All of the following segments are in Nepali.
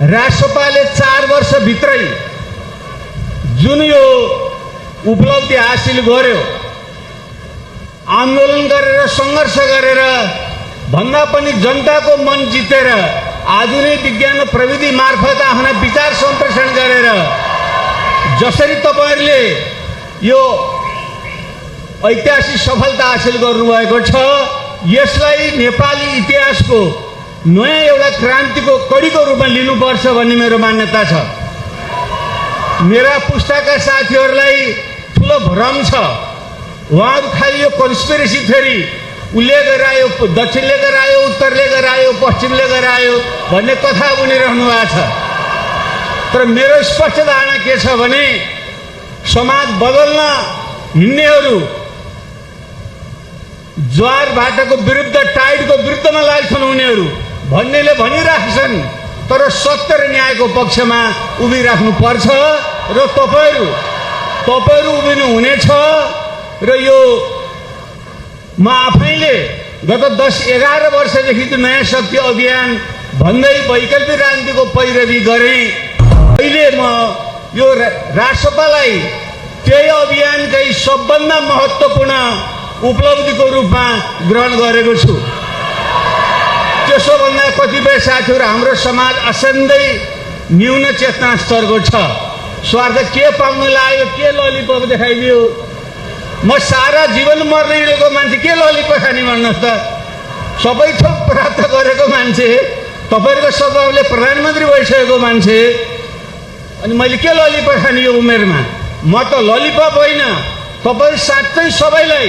राष्ट्रपाले 4 वर्षभित्रै जुन यो उपलब्धि हासिल गर्यो, आन्दोलन गरेर सङ्घर्ष गरेर भन्दा पनि जनताको मन जितेर आधुनिक विज्ञान र प्रविधि मार्फत आफ्ना विचार सम्प्रेषण गरेर जसरी तपाईहरुले यो ऐतिहासिक सफलता हासिल गर्नुभएको छ, यसलाई नेपाली इतिहासको नयाँ एउटा क्रान्तिको कड़ीको रूपमा लिनुपर्छ भन्ने मेरो मान्यता छ। मेरा पुस्ताका साथीहरूलाई ठुलो भ्रम छ, उहाँहरू खालि यो कन्स्पिरेसी थ्योरी उसले गरायो, दक्षिणले गरायो, उत्तरले गरायो, पश्चिमले गरायो भन्ने कथा बुनिरहनु भएको छ। तर मेरो स्पष्ट धारणा के छ भने समाज बदल्न हिँड्नेहरू ज्वार भाटाको विरुद्ध, टाइडको विरुद्धमा लाग्छन् उनीहरू भन्नेले भनिराख्छन्, तर सत्य र न्यायको पक्षमा उभिराख्नु पर्छ र तपाईहरु उभिनु हुनेछ। र यो म आफैले गत 10-11 वर्षदेखि जो नयाँ शक्ति अभियान भन्दै वैकल्पिक राजनीतिको पैरवी गरेँ, अहिले म यो राष्ट्रपालाई त्यही अभियानकै सबभन्दा महत्त्वपूर्ण उपलब्धिको रूपमा ग्रहण गरेको छु। त्यसो भन्दा कतिपय साथीहरू हाम्रो समाज असाध्यै न्यून चेतना स्तरको छ। स्वार्थ के पाउन लाग्यो, के ललिपप देखाइदियो। म सारा जीवन मर्न हिँडेको मान्छे के ललिपप खाने भन्नुहोस् त। सबै थोक प्राप्त गरेको मान्छे, तपाईहरुको स्वभावले प्रधानमन्त्री भइसकेको मान्छे, अनि मैले के ललिपप खाने यो उमेरमा। म त ललिपप होइन, तपाईहरु साँच्चै सबैलाई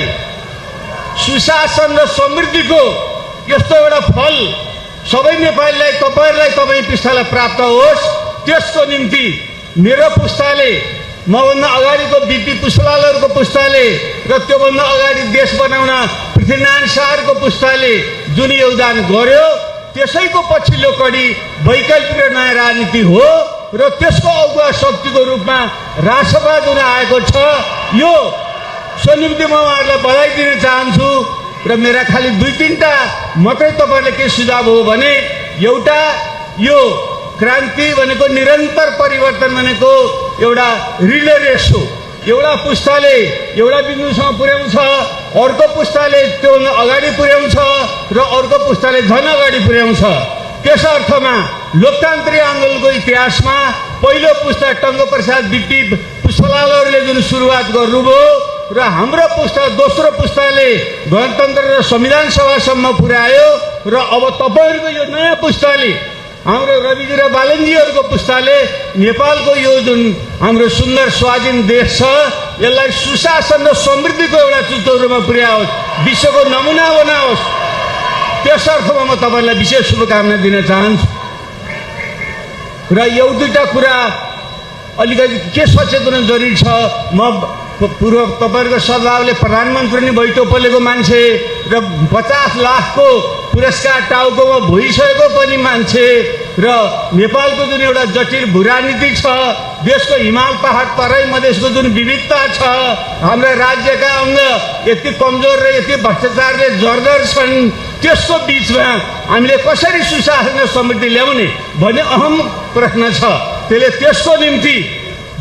सुशासन र समृद्धिको यस्तो एउटा फल सबै नेपालीलाई, तपाईहरुलाई, तपाई पुस्तालाई प्राप्त होस्, त्यसको निम्ति मेरो पुस्ताले, मभन्दा अगाडिको बिपी पुष्पलालहरुको पुस्ताले र त्योभन्दा अगाडि देश बनाउन पृथ्वीनारायण शाहको पुस्ताले जुन योगदान गर्यो, त्यसैको पछिल्लो कडी वैकल्पिक र नयाँ राजनीति हो र त्यसको अगुवा शक्तिको रूपमा राष्ट्रपा जुन आएको छ, यो सो निम्ति म उहाँहरूलाई बधाई दिन चाहन्छु। र मेरा खाली 2-3टा मात्रै तपाईहरुले के सुझाव हो भने, एउटा यो क्रान्ति भनेको निरन्तर परिवर्तन भनेको एउटा रिले रेस हो। एउटा पुस्ताले एउटा बिन्दुसम्म पुर्याउँछ, अर्को पुस्ताले त्यो अगाडि पुर्याउँछ र अर्को पुस्ताले झन अगाडि पुर्याउँछ। त्यस अर्थमा लोकतान्त्रिक आन्दोलनको इतिहासमा पहिलो पुस्ता टङ्कप्रसाद बिपी पुष्पलालहरुले जुन सुरुवात गर्नुभयो र हाम्रो पुस्ता दोस्रो पुस्ताले गणतन्त्र र संविधान सभासम्म पुर्यायो, र अब तपाईहरुको यो नयाँ पुस्ताले, हाम्रो रविजी र बालनजीहरुको पुस्ताले नेपालको यो जुन हाम्रो सुन्दर स्वाधीन देश छ, यसलाई सुशासन र समृद्धिको एउटा चुचौरोमा पुर्याओस्, विश्वको नमुना बनाओस्। त्यस अर्थमा म तपाईहरुलाई विशेष शुभकामना दिन चाहन्छु। र एउटा कुरा अलिकति के सचेतना जरुरी छ, म पूर्व तपाईहरुको सद्भावले प्रधानमन्त्री नै भइटोपलेको मान्छे र 50 लाखको पुरस्कार टाउकोमा भइसकेको पनि मान्छे र नेपालको जुन एउटा जटिल भूराजनीति छ, देशको हिमाल पहाड तराई मधेसको जुन विविधता छ, हाम्रा राज्यका अङ्ग यति कमजोर र यति भ्रष्टाचारले जर्जर छन्, त्यसको बीचमा हामीले कसरी सुशासन र समृद्धि ल्याउने भन्ने अहम प्रश्न छ। त्यसको निम्ति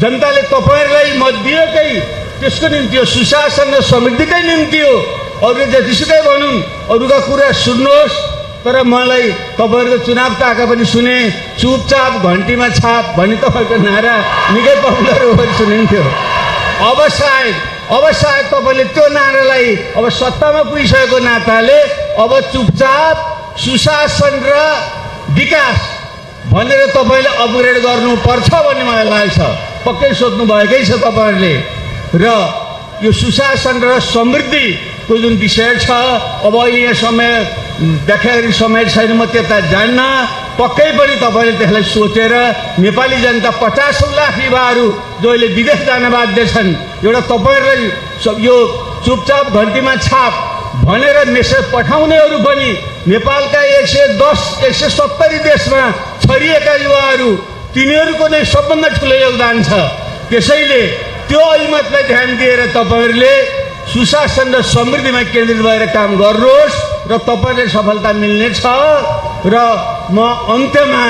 जनताले तपाईहरुलाई मत दिएकै त्यसको निम्ति हो, सुशासन र समृद्धिकै निम्ति हो। अरू जतिसुकै भनौँ, अरूका कुरा सुन्नुहोस्, तर मलाई तपाईहरुको चुनाव ताका पनि सुने, चुपचाप घन्टीमा छाप भन्ने तपाईको नारा निकै पपुलर हो सुनिन्थ्यो। अब सायद तपाईले त्यो नारालाई अब सत्तामा पुगिसकेको नाताले अब चुपचाप सुशासन र विकास भनेर तपाईले अपग्रेड गर्नुपर्छ भन्ने मलाई लाग्छ। पक्कै सोध्नु भएकै छ तपाईहरुले। र यो सुशासन र समृद्धिको जुन विषय छ, अब अहिले यहाँ समय देखाइरहेको समय छैन, म त्यता जान्न। पक्कै पनि तपाईले त्यसलाई सोचेर नेपाली जनता 50 लाख युवाहरू जो अहिले विदेश जान बाध्य छन्, एउटा तपाईहरुलाई यो चुपचाप घन्टीमा छाप भनेर मेसेज पठाउनेहरू पनि नेपालका 110-170 देशमा छरिएका युवाहरू, तिनीहरूको नै सबभन्दा ठुलो योगदान छ। त्यसैले त्यो अहिमतलाई ध्यान दिएर तपाईहरुले सुशासन र समृद्धिमा केन्द्रित भएर काम गर्नुहोस् र तपाईहरुले सफलता मिल्नेछ। र म अन्त्यमा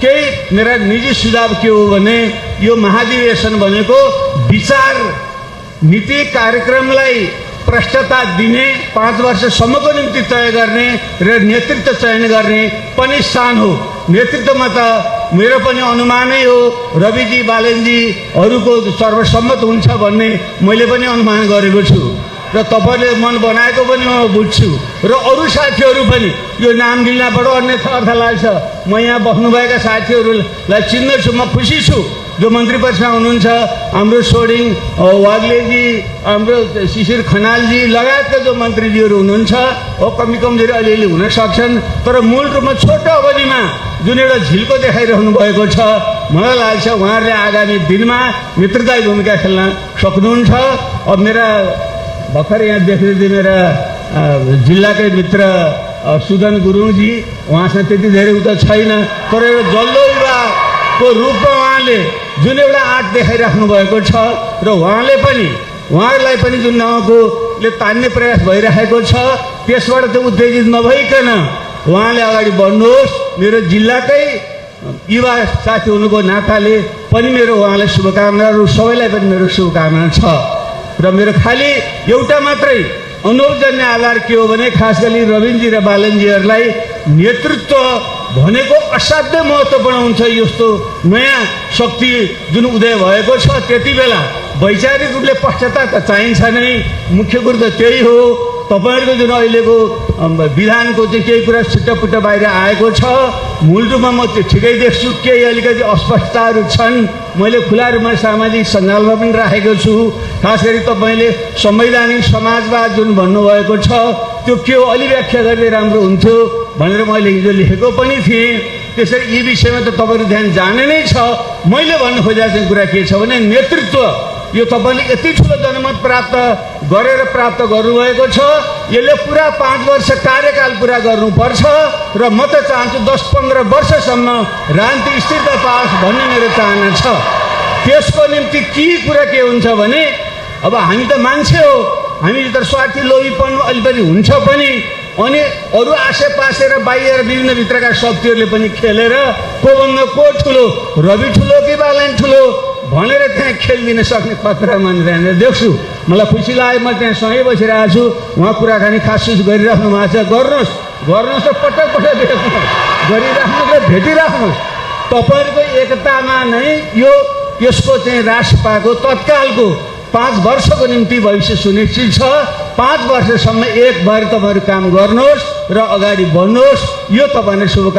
केही मेरा निजी सुझाव के हो भने यो महाधिवेशन भनेको विचार नीति कार्यक्रमलाई प्रष्टता दिने 5 वर्षसम्मको निम्ति तय गर्ने र नेतृत्व चयन गर्ने पनि स्थान हो। नेतृत्वमा त मेरो पनि अनुमानै हो, रविजी बालनजी अरूको सर्वसम्मत हुन्छ भन्ने मैले पनि अनुमान गरेको छु र तपाईले मन बनाएको पनि म बुझ्छु र अरू साथीहरू पनि यो नाम लिनबाट अन्यथा अर्थ लाग्छ। म यहाँ बस्नुभएका साथीहरूलाई चिन्दैछु, म खुसी छु। जो मन्त्री परिषदमा हुनुहुन्छ हाम्रो सोडिङ वाग्लेजी, हाम्रो शिशिर खनालजी लगायतका जो मन्त्रीजीहरू हुनुहुन्छ हो कमी कमजोरी अलिअलि हुन सक्छन्, तर मूल रूपमा छोटो अवधिमा जुन एउटा झिल्को देखाइरहनु भएको छ, मलाई लाग्छ उहाँहरूले आगामी दिनमा नेतृत्वदायी भूमिका खेल्न सक्नुहुन्छ। अब मेरा भर्खर यहाँ देख्दै मेरा जिल्लाकै मित्र सुदन गुरुङजी, उहाँसँग त्यति धेरै उता छैन, तर एउटा जल्लो युवाको रूपमा उहाँले जुन एउटा आँट देखाइराख्नु भएको छ र उहाँलाई पनि जुन नौकोले तान्ने प्रयास भइरहेको छ त्यसबाट चाहिँ उत्तेजित नभइकन उहाँले अगाडि बढ्नुहोस्। मेरो जिल्लाकै युवा साथी हुनुको नाताले पनि मेरो उहाँलाई शुभकामना र सबैलाई पनि मेरो शुभकामना छ। र मेरो खाली एउटा मात्रै अनुरोधजन्य आधार के हो भने खास गरी रविनजी र बालनजीहरूलाई नेतृत्व भनेको असाध्यै महत्त्वपूर्ण हुन्छ। यस्तो नयाँ शक्ति जुन उदय भएको छ त्यति बेला वैचारिक रूपले पश्चाताप त चाहिन्छ नै, मुख्य कुरो त त्यही हो। तपाईहरुको जुन अहिलेको विधानको चाहिँ केही कुरा छिटपुट बाहिर आएको छ, मूल रूपमा म त्यो ठिकै देख्छु। केही अलिकति अस्पष्टताहरू छन्, मैले खुला रूपमा सामाजिक सञ्जालमा पनि राखेको छु। खास गरी तपाईले संवैधानिक समाजवाद जुन भन्नुभएको छ त्यो के हो अलि व्याख्या गर्ने राम्रो हुन्थ्यो भनेर मैले हिजो लेखेको पनि थिएँ। त्यसरी यी विषयमा त तपाईहरु ध्यान जाने नै छ। मैले भन्नु खोजेको चाहिँ कुरा के छ भने नेतृत्व यो तपाईले यति ठुलो जनमत प्राप्त गर्नुभएको छ, यसले पुरा 5 वर्ष कार्यकाल पुरा गर्नुपर्छ र म त चाहन्छु 10-15 वर्षसम्म राजनीतिक स्थिरता पाओस् भन्ने मेरो चाहना छ। त्यसको निम्ति कुरा के हुन्छ भने अब हामी त मान्छे हो, हामी त स्वार्थी लोभीपन अलिकति हुन्छ पनि, अनि अरू आसेपासे र बाहिर विभिन्न भित्रका शक्तिहरूले पनि खेलेर कोभन्दा को ठुलो, रवि ठुलो कि बालन ठुलो भनेर त्यहाँ खेलिदिन सक्ने खतरा मानिरहने देख्छु। मलाई खुसी लाग्यो, म त्यहाँ सँगै बसिरहेको छु, उहाँ कुराकानी खासखुस गरिराख्नु भएको छ। गर्नुहोस् र पटक भेट्नुहोस्, गरिराख्नुहोस् र भेटिराख्नुहोस्। तपाईँहरूको एकतामा नै यसको चाहिँ रास पाएको तत्कालको 5 वर्षको निम्ति भविष्य सुनिश्चित छ। 5 वर्षसम्म एक भएर तपाईँहरू काम गर्नुहोस् र अगाडि बढ्नुहोस्। यो तपाईँलाई शुभकामना।